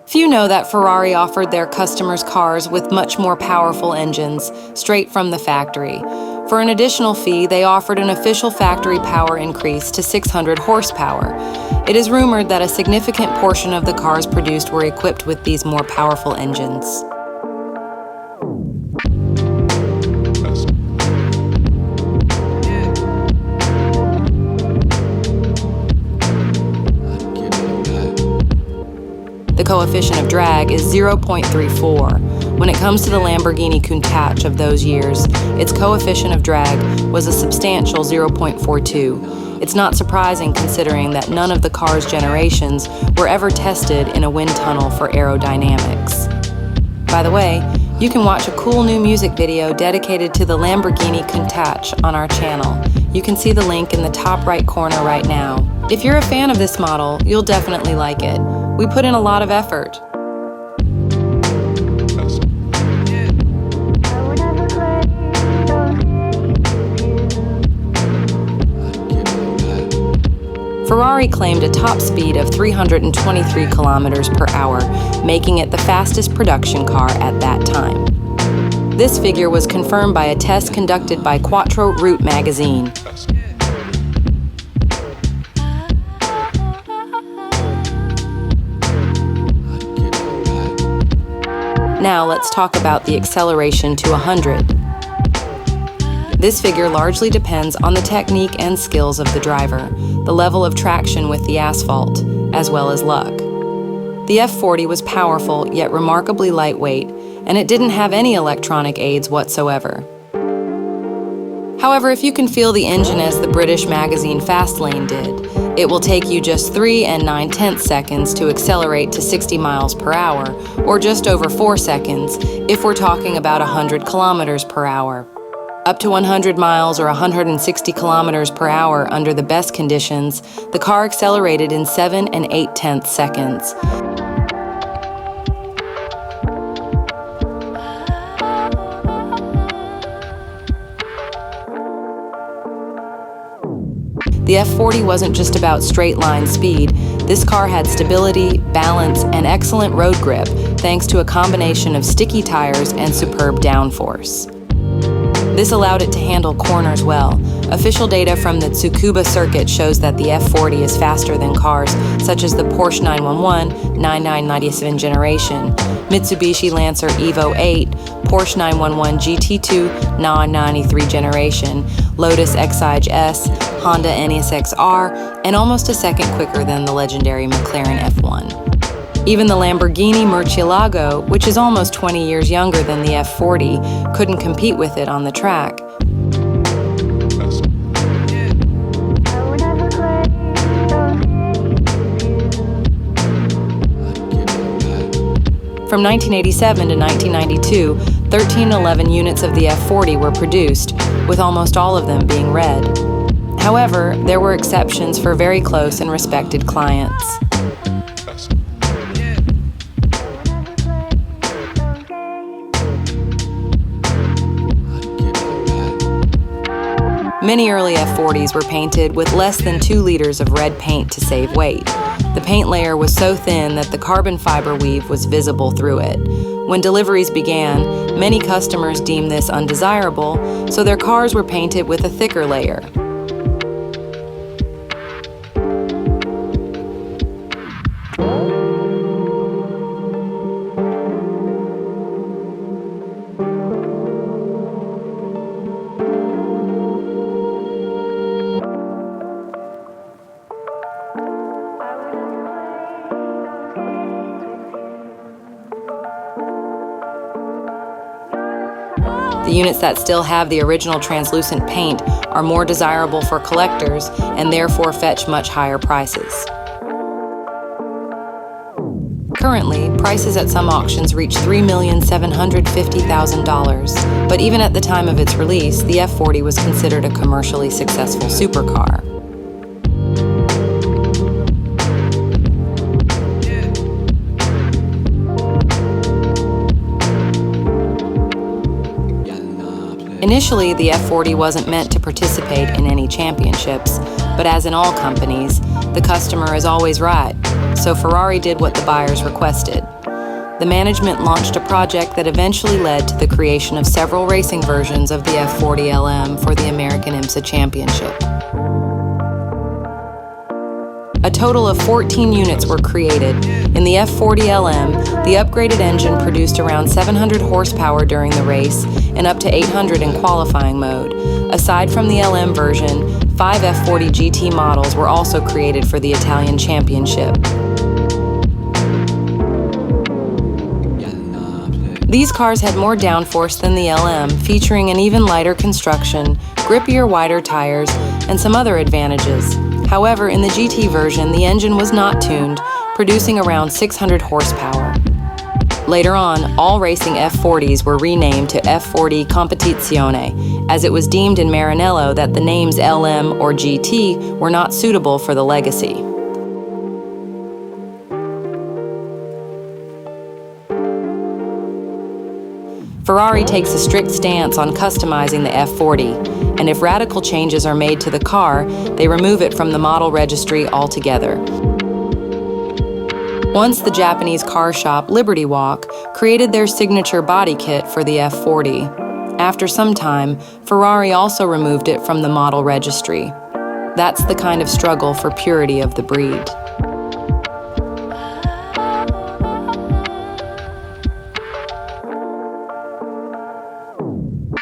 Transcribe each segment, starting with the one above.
Few know that Ferrari offered their customers cars with much more powerful engines, straight from the factory. For an additional fee, they offered an official factory power increase to 600 horsepower. It is rumored that a significant portion of the cars produced were equipped with these more powerful engines. The coefficient of drag is 0.34. When it comes to the Lamborghini Countach of those years, its coefficient of drag was a substantial 0.42. It's not surprising considering that none of the car's generations were ever tested in a wind tunnel for aerodynamics. By the way, you can watch a cool new music video dedicated to the Lamborghini Countach on our channel. You can see the link in the top right corner right now. If you're a fan of this model, you'll definitely like it. We put in a lot of effort. Ferrari claimed a top speed of 323 kilometers per hour, making it the fastest production car at that time. This figure was confirmed by a test conducted by Quattro Route magazine. Now let's talk about the acceleration to 100. This figure largely depends on the technique and skills of the driver, the level of traction with the asphalt, as well as luck. The F40 was powerful yet remarkably lightweight, and it didn't have any electronic aids whatsoever. However, if you can feel the engine as the British magazine Fastlane did, it will take you just 3 9/10 seconds to accelerate to 60 miles per hour, or just over 4 seconds if we're talking about 100 kilometers per hour. Up to 100 miles or 160 kilometers per hour under the best conditions, the car accelerated in 7 8/10 seconds. The F40 wasn't just about straight-line speed. This car had stability, balance, and excellent road grip thanks to a combination of sticky tires and superb downforce. This allowed it to handle corners well. Official data from the Tsukuba circuit shows that the F40 is faster than cars such as the Porsche 911 9997 generation, Mitsubishi Lancer Evo 8, Porsche 911 GT2 993 generation, Lotus Exige S, Honda NSX-R, and almost a second quicker than the legendary McLaren F1. Even the Lamborghini Murcielago, which is almost 20 years younger than the F40, couldn't compete with it on the track. From 1987 to 1992, 1311 units of the F40 were produced, with almost all of them being red. However, there were exceptions for very close and respected clients. Many early F40s were painted with less than 2 liters of red paint to save weight. The paint layer was so thin that the carbon fiber weave was visible through it. When deliveries began, many customers deemed this undesirable, so their cars were painted with a thicker layer. The units that still have the original translucent paint are more desirable for collectors and therefore fetch much higher prices. Currently, prices at some auctions reach $3,750,000, but even at the time of its release, the F40 was considered a commercially successful supercar. Initially, the F40 wasn't meant to participate in any championships, but as in all companies, the customer is always right, so Ferrari did what the buyers requested. the management launched a project that eventually led to the creation of several racing versions of the F40 LM for the American IMSA Championship. A total of 14 units were created. In the F40 LM, the upgraded engine produced around 700 horsepower during the race and up to 800 in qualifying mode. Aside from the LM version, 5 F40 GT models were also created for the Italian Championship. These cars had more downforce than the LM, featuring an even lighter construction, grippier, wider tires, and some other advantages. However, in the GT version, the engine was not tuned, producing around 600 horsepower. Later on, all racing F40s were renamed to F40 Competizione, as it was deemed in Maranello that the names LM or GT were not suitable for the legacy. Ferrari takes a strict stance on customizing the F40, and if radical changes are made to the car, they remove it from the model registry altogether. Once the Japanese car shop Liberty Walk created their signature body kit for the F40. After some time, Ferrari also removed it from the model registry. That's the kind of struggle for purity of the breed.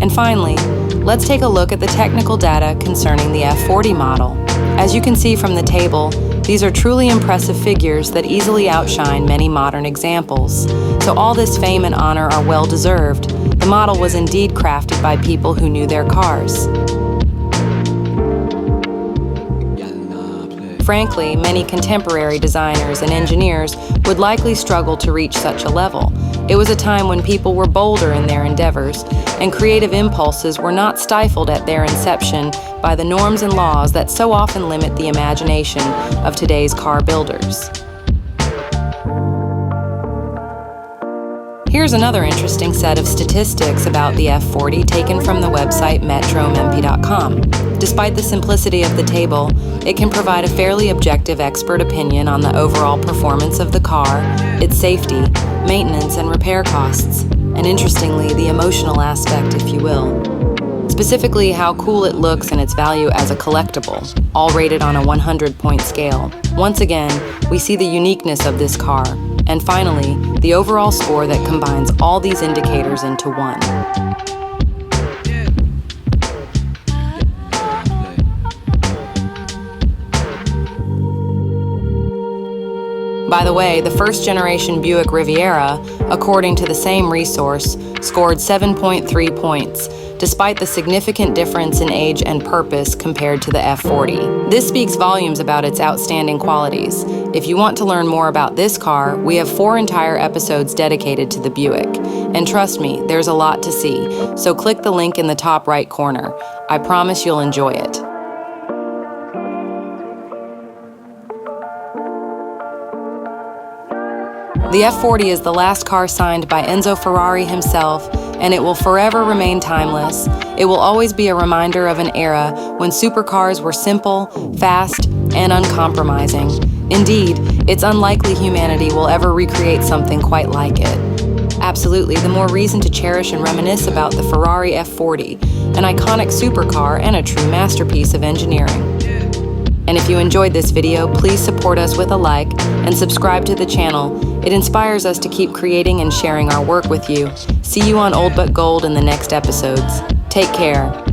And finally, let's take a look at the technical data concerning the F40 model. As you can see from the table, these are truly impressive figures that easily outshine many modern examples. So all this fame and honor are well deserved. The model was indeed crafted by people who knew their cars. Frankly, many contemporary designers and engineers would likely struggle to reach such a level. It was a time when people were bolder in their endeavors, and creative impulses were not stifled at their inception by the norms and laws that so often limit the imagination of today's car builders. Here's another interesting set of statistics about the F40 taken from the website metromp.com. Despite the simplicity of the table, it can provide a fairly objective expert opinion on the overall performance of the car, its safety, maintenance, and repair costs, and interestingly, the emotional aspect, if you will. Specifically, how cool it looks and its value as a collectible, all rated on a 100-point scale. Once again, we see the uniqueness of this car. And finally, the overall score that combines all these indicators into one. By the way, the first-generation Buick Riviera, according to the same resource, scored 7.3 points, despite the significant difference in age and purpose compared to the F40. This speaks volumes about its outstanding qualities. If you want to learn more about this car, we have 4 entire episodes dedicated to the Buick. And trust me, there's a lot to see, so click the link in the top right corner. I promise you'll enjoy it. The F40 is the last car signed by Enzo Ferrari himself, and it will forever remain timeless. It will always be a reminder of an era when supercars were simple, fast, and uncompromising. Indeed, it's unlikely humanity will ever recreate something quite like it. Absolutely, the more reason to cherish and reminisce about the Ferrari F40, an iconic supercar and a true masterpiece of engineering. And if you enjoyed this video, please support us with a like and subscribe to the channel. It inspires us to keep creating and sharing our work with you. See you on Old But Gold in the next episodes. Take care.